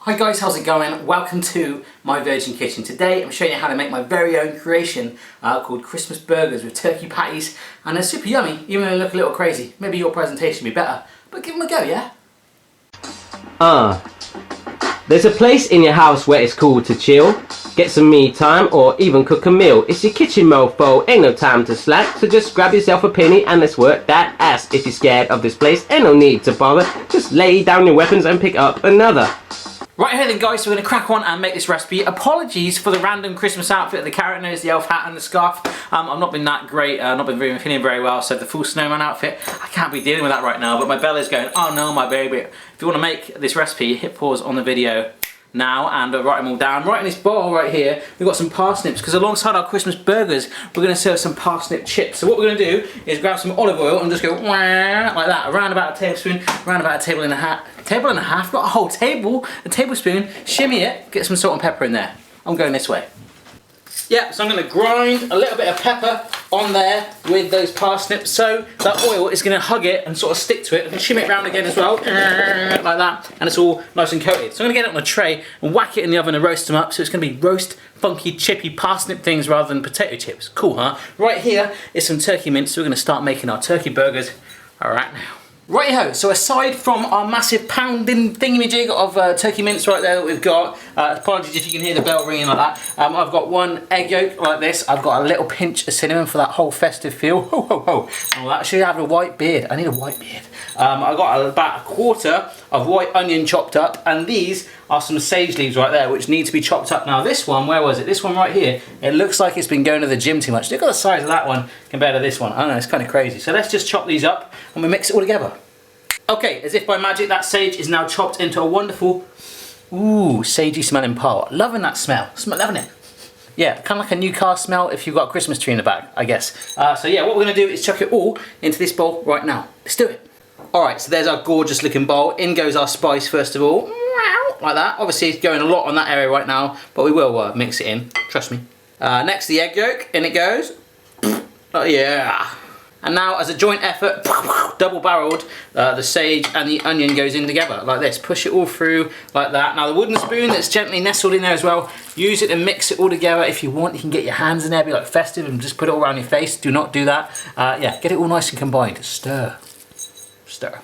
Hi guys, how's it going? Welcome to my Virgin Kitchen. Today I'm showing you how to make my very own creation called Christmas burgers with turkey patties, and they're super yummy even though they look a little crazy. Maybe your presentation would be better, but give them a go, yeah? There's a place in your house where it's cool to chill, get some me time or even cook a meal. It's your kitchen mofo, ain't no time to slack, so just grab yourself a penny and let's work that ass. If you're scared of this place, ain't no need to bother, just lay down your weapons and pick up another. Right here then guys, so we're going to crack on and make this recipe. Apologies for the random Christmas outfit, the carrot nose, the elf hat and the scarf. I've not been that great, not been feeling very well, so the full snowman outfit, I can't be dealing with that right now, but my belly's going, oh no my baby. If you want to make this recipe, hit pause on the video now and write them all down. Right in this bowl right here, we've got some parsnips, because alongside our Christmas burgers, we're going to serve some parsnip chips. So what we're going to do is grab some olive oil and just go wah, like that, around about a tablespoon, around about a table and a half, not a whole table, a tablespoon, shimmy it, get some salt and pepper in there. I'm going this way. Yeah, so I'm going to grind a little bit of pepper on there with those parsnips, so that oil is going to hug it and sort of stick to it. I can shimmy it around again as well, like that, and it's all nice and coated. So I'm going to get it on a tray and whack it in the oven and roast them up, so it's going to be roast, funky, chippy parsnip things rather than potato chips. Cool, huh? Right here is some turkey mince, so we're going to start making our turkey burgers right now. Righty-ho, so aside from our massive pounding thingamajig of turkey mince right there that we've got, apologies if you can hear the bell ringing like that, I've got one egg yolk like this, I've got a little pinch of cinnamon for that whole festive feel, ho ho ho, and we'll actually have a white beard, I need a white beard. I've got about a quarter of white onion chopped up, and these are some sage leaves right there which need to be chopped up. Now this one, where was it? This one right here, it looks like it's been going to the gym too much. Look at the size of that one compared to this one. I don't know, it's kind of crazy. So let's just chop these up and we mix it all together. Okay, as if by magic that sage is now chopped into a wonderful, ooh, sagey smelling pile. Loving that smell, loving it. Yeah, kind of like a new car smell if you've got a Christmas tree in the back, I guess. So yeah, what we're going to do is chuck it all into this bowl right now. Let's do it. Alright, so there's our gorgeous looking bowl. In goes our spice first of all, like that. Obviously it's going a lot on that area right now, but we will mix it in, trust me. Next the egg yolk, in it goes. Oh yeah. And now as a joint effort, double barreled, the sage and the onion goes in together like this. Push it all through like that. Now the wooden spoon that's gently nestled in there as well, use it and mix it all together. If you want, you can get your hands in there, be like festive and just put it all around your face. Do not do that. Yeah, get it all nice and combined. Stir. Stir.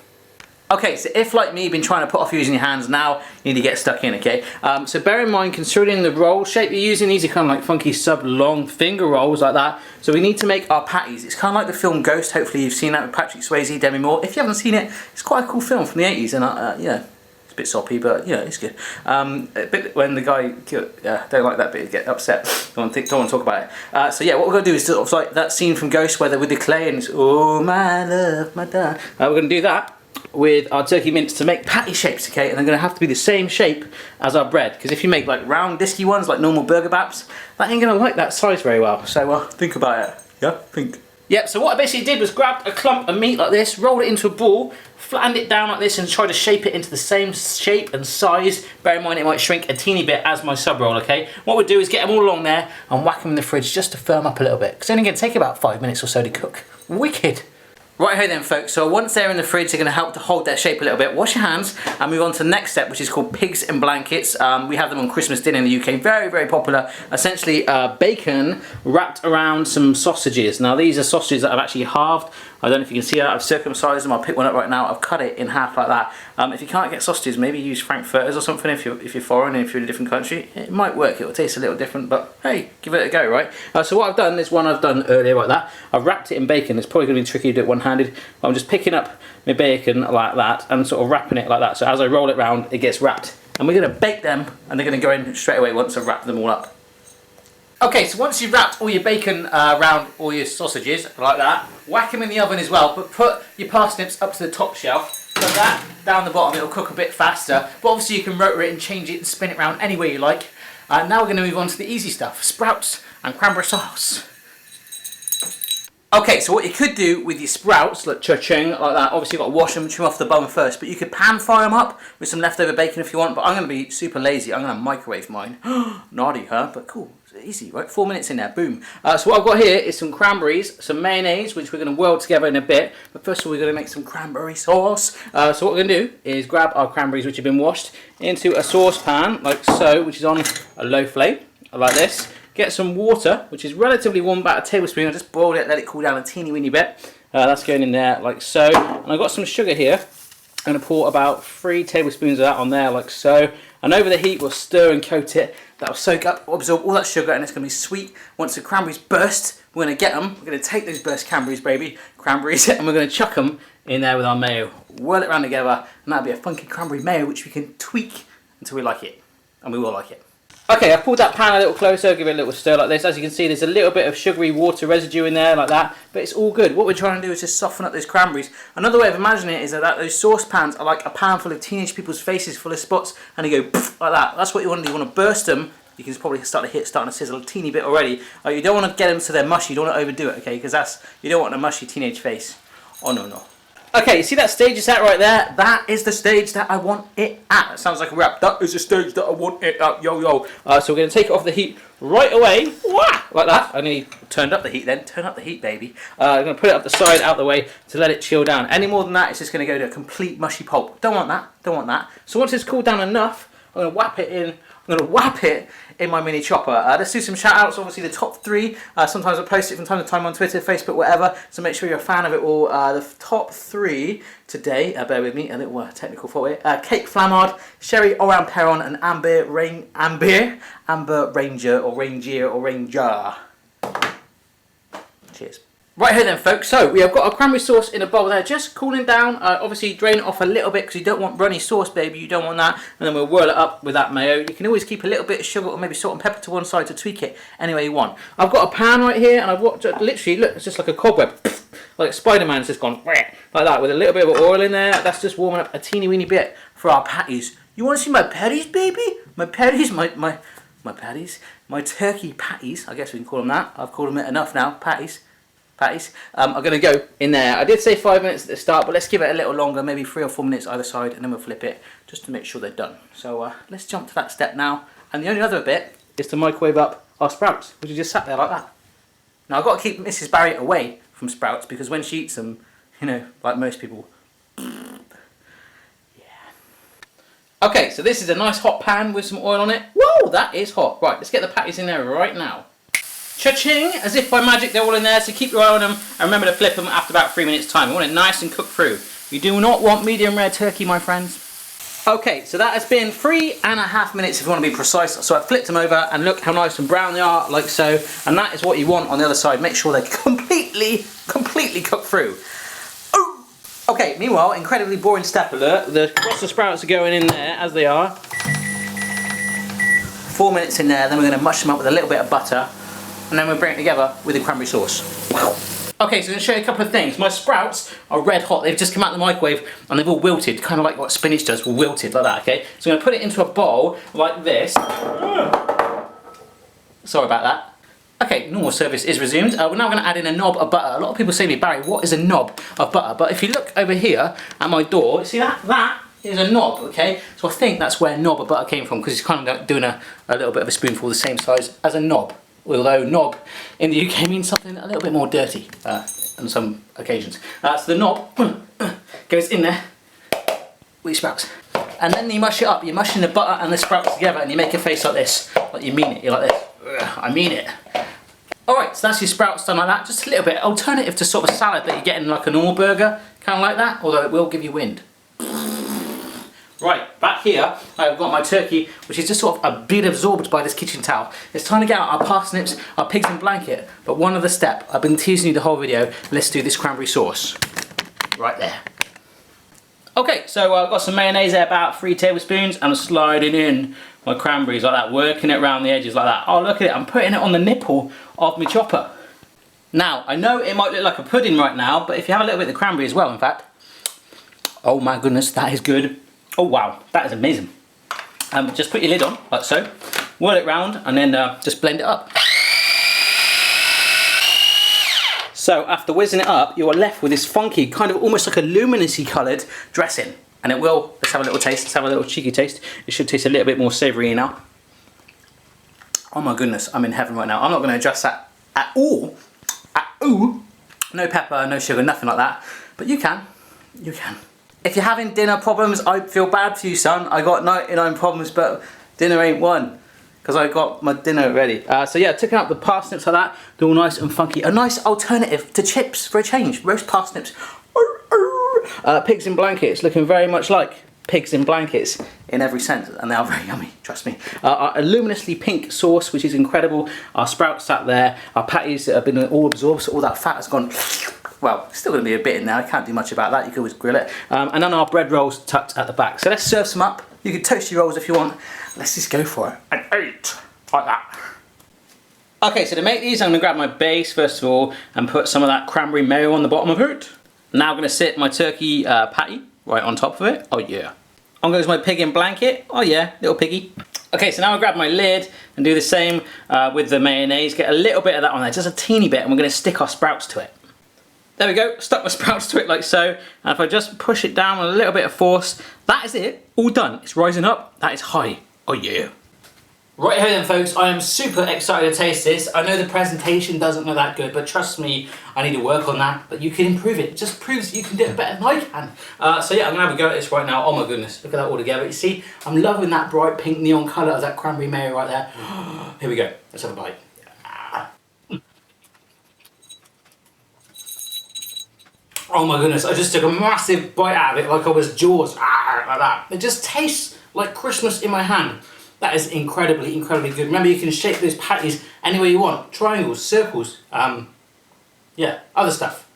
Okay, so if like me you've been trying to put off using your hands, now you need to get stuck in, okay? So bear in mind, considering the roll shape you're using, these are kind of like funky sub-long finger rolls like that. So we need to make our patties. It's kind of like the film Ghost. Hopefully you've seen that with Patrick Swayze, Demi Moore. If you haven't seen it, it's quite a cool film from the 80s, and you know, it's a bit soppy, but you know, it's good. A bit when the guy don't like that bit, get upset. Don't want to talk about it. So yeah, what we're going to do is sort of like that scene from Ghost where they're with the clay and it's, oh my love, my darling. We're going to do that with our turkey mince to make patty shapes, okay? And they're going to have to be the same shape as our bread, because if you make like round disky ones like normal burger baps, that ain't going to like that size very well. So think about it. Yeah, think. Yep, so what I basically did was grab a clump of meat like this, rolled it into a ball, flattened it down like this and tried to shape it into the same shape and size. Bear in mind it might shrink a teeny bit as my sub roll, okay? What we'll do is get them all along there and whack them in the fridge just to firm up a little bit, because it's only going to take about 5 minutes or so to cook. Wicked. Right here then folks, so once they're in the fridge they're going to help to hold their shape a little bit. Wash your hands and move on to the next step, which is called pigs in blankets. We have them on Christmas dinner in the UK, very very popular. Essentially bacon wrapped around some sausages. Now these are sausages that I've actually halved. I don't know if you can see that, I've circumcised them, I'll pick one up right now, I've cut it in half like that. If you can't get sausages, maybe use frankfurters or something if you're foreign and if you're in a different country. It might work, it will taste a little different, but hey, give it a go, right? So what I've done, this one I've done earlier like that, I've wrapped it in bacon. It's probably going to be tricky to do it one-handed. I'm just picking up my bacon like that and sort of wrapping it like that, so as I roll it round, it gets wrapped. And we're going to bake them, and they're going to go in straight away once I've wrapped them all up. Okay, so once you've wrapped all your bacon around all your sausages, like that, whack them in the oven as well, but put your parsnips up to the top shelf, put that down the bottom, it'll cook a bit faster, but obviously you can rotor it and change it and spin it around any way you like. Now we're going to move on to the easy stuff, sprouts and cranberry sauce. Okay, so what you could do with your sprouts, like cha-ching, like that, obviously you've got to wash them, trim off the bone first, but you could pan fry them up with some leftover bacon if you want, but I'm going to be super lazy, I'm going to microwave mine. Naughty, huh? But cool. Easy, right? 4 minutes in there, boom. So what I've got here is some cranberries, some mayonnaise, which we're going to whirl together in a bit. But first of all, we're going to make some cranberry sauce. So what we're going to do is grab our cranberries, which have been washed, into a saucepan, like so, which is on a low flame, like this. Get some water, which is relatively warm, about a tablespoon. I just boiled it, let it cool down a teeny weeny bit. That's going in there, like so. And I've got some sugar here. I'm going to pour about 3 tablespoons of that on there, like so. And over the heat, we'll stir and coat it. That'll soak up, absorb all that sugar, and it's going to be sweet. Once the cranberries burst, we're going to get them. We're going to take those burst cranberries, and we're going to chuck them in there with our mayo. Whirl it around together, and that'll be a funky cranberry mayo, which we can tweak until we like it. And we will like it. Okay, I've pulled that pan a little closer, give it a little stir like this. As you can see, there's a little bit of sugary water residue in there like that, but it's all good. What we're trying to do is just soften up those cranberries. Another way of imagining it is that those saucepans are like a pan full of teenage people's faces full of spots, and they go poof, like that. That's what you want to do. You want to burst them. You can probably starting to sizzle a teeny bit already. You don't want to get them so they're mushy. You don't want to overdo it, okay? Because you don't want a mushy teenage face. Oh no, no. Okay, you see that stage it's at right there? That is the stage that I want it at. That sounds like a rap. That is the stage that I want it at. Yo, yo. So we're going to take it off the heat right away. Wah! Like that. I nearly turned up the heat then. Turn up the heat, baby. I'm going to put it up the side, out the way, to let it chill down. Any more than that, it's just going to go to a complete mushy pulp. Don't want that. Don't want that. So once it's cooled down enough, I'm going to whap it in. I'm going to whap it in my mini chopper. Let's do some shout outs. Obviously the top 3. Sometimes I post it from time to time on Twitter, Facebook, whatever. So make sure you're a fan of it all. The top 3 today, bear with me, a little technical for it. Cake Flamard, Sherry Oran Perron, and Amber Ranger or Ranger. Cheers. Right here then folks, so we have got our cranberry sauce in a bowl there, just cooling down. Obviously drain it off a little bit because you don't want runny sauce, baby, you don't want that. And then we'll whirl it up with that mayo. You can always keep a little bit of sugar or maybe salt and pepper to one side to tweak it any way you want. I've got a pan right here, and I've got literally, look, it's just like a cobweb. Like Spider-Man's just gone like that with a little bit of oil in there. That's just warming up a teeny weeny bit for our patties. You want to see my patties, baby? My patties, my patties, my turkey patties, I guess we can call them that. I've called them it enough now, patties. I'm going to go in there. I did say 5 minutes at the start, but let's give it a little longer, maybe 3 or 4 minutes either side, and then we'll flip it just to make sure they're done. So let's jump to that step now. And the only other bit is to microwave up our sprouts, which are just sat there like that. Now I've got to keep Mrs. Barrett away from sprouts because when she eats them, you know, like most people. Yeah. Okay, so this is a nice hot pan with some oil on it. Whoa, that is hot. Right, let's get the patties in there right now. Cha-ching! As if by magic they're all in there, so keep your eye on them and remember to flip them after about 3 minutes time. You want it nice and cooked through. You do not want medium rare turkey, my friends. Okay, so that has been 3.5 minutes if you want to be precise. So I've flipped them over and look how nice and brown they are, like so. And that is what you want on the other side. Make sure they're completely cooked through. Oh! Okay, meanwhile, incredibly boring step alert. The Brussels sprouts are going in there as they are. 4 minutes in there, then we're going to mush them up with a little bit of butter. And then we'll bring it together with the cranberry sauce. Wow. Okay, so I'm going to show you a couple of things. My sprouts are red hot. They've just come out of the microwave and they've all wilted, kind of like what spinach does, all wilted like that, okay? So I'm going to put it into a bowl like this. Sorry about that. Okay, normal service is resumed. We're now going to add in a knob of butter. A lot of people say to me, Barry, what is a knob of butter? But if you look over here at my door, see that? That is a knob, okay? So I think that's where knob of butter came from because it's kind of like doing a little bit of a spoonful the same size as a knob. Although knob in the UK means something a little bit more dirty on some occasions. So the knob goes in there with your sprouts. And then you mush it up. You're mushing the butter and the sprouts together and you make a face like this. Like you mean it. You're like this. I mean it. Alright, so that's your sprouts done like that. Just a little bit alternative to sort of salad that you get in like a normal burger. Kind of like that. Although it will give you wind. Right, back here, I've got my turkey, which is just sort of a bit absorbed by this kitchen towel. It's time to get out our parsnips, our pigs in blanket. But one other step, I've been teasing you the whole video. Let's do this cranberry sauce. Right there. Okay, so I've got some mayonnaise there, about 3 tablespoons, and I'm sliding in my cranberries like that, working it around the edges like that. Oh, look at it, I'm putting it on the nipple of my chopper. Now, I know it might look like a pudding right now, but if you have a little bit of the cranberry as well, in fact. Oh my goodness, that is good. Oh wow, that is amazing. Just put your lid on, like so, whirl it round, and then just blend it up. So after whizzing it up, you are left with this funky, kind of almost like a luminously coloured dressing. And it will, let's have a little taste, let's have a little cheeky taste. It should taste a little bit more savoury now. Oh my goodness, I'm in heaven right now. I'm not going to adjust that at all. No pepper, no sugar, nothing like that. But you can. You can. If you're having dinner problems, I feel bad for you, son. I got 99 problems, but dinner ain't one. Because I got my dinner ready. So yeah, taking out the parsnips like that. They're all nice and funky. A nice alternative to chips for a change. Roast parsnips. Pigs in blankets, looking very much like pigs in blankets in every sense, and they are very yummy, trust me. Our luminously pink sauce, which is incredible. Our sprouts sat there. Our patties that have been all absorbed, so all that fat has gone. Well, still going to be a bit in there. I can't do much about that. You can always grill it. And then our bread rolls tucked at the back. So let's serve some up. You can toast your rolls if you want. Let's just go for it and eat like that. Okay, so to make these, I'm going to grab my base first of all and put some of that cranberry mayo on the bottom of it. Now I'm going to sit my turkey patty right on top of it. Oh yeah. On goes my pig in blanket. Oh yeah, little piggy. Okay, so now I grab my lid and do the same with the mayonnaise. Get a little bit of that on there, just a teeny bit, and we're going to stick our sprouts to it. There we go, stuck my sprouts to it like so. And if I just push it down with a little bit of force, that is it, all done. It's rising up, that is high. Oh yeah. Right here then folks, I am super excited to taste this. I know the presentation doesn't look that good, but trust me, I need to work on that. But you can improve it. It just proves that you can do it better than I can. So yeah, I'm gonna have a go at this right now. Oh my goodness, look at that all together. You see, I'm loving that bright pink neon colour of that cranberry mayo right there. Here we go, let's have a bite. Oh my goodness, I just took a massive bite out of it like I was Jaws, like that. It just tastes like Christmas in my hand. That is incredibly, incredibly good. Remember, you can shape those patties any way you want. Triangles, circles, yeah, other stuff.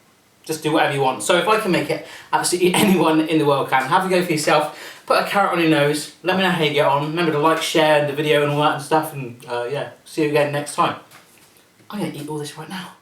Just do whatever you want. So if I can make it, absolutely anyone in the world can. Have a go for yourself. Put a carrot on your nose. Let me know how you get on. Remember to like, share the video and all that and stuff. And yeah, see you again next time. I'm going to eat all this right now.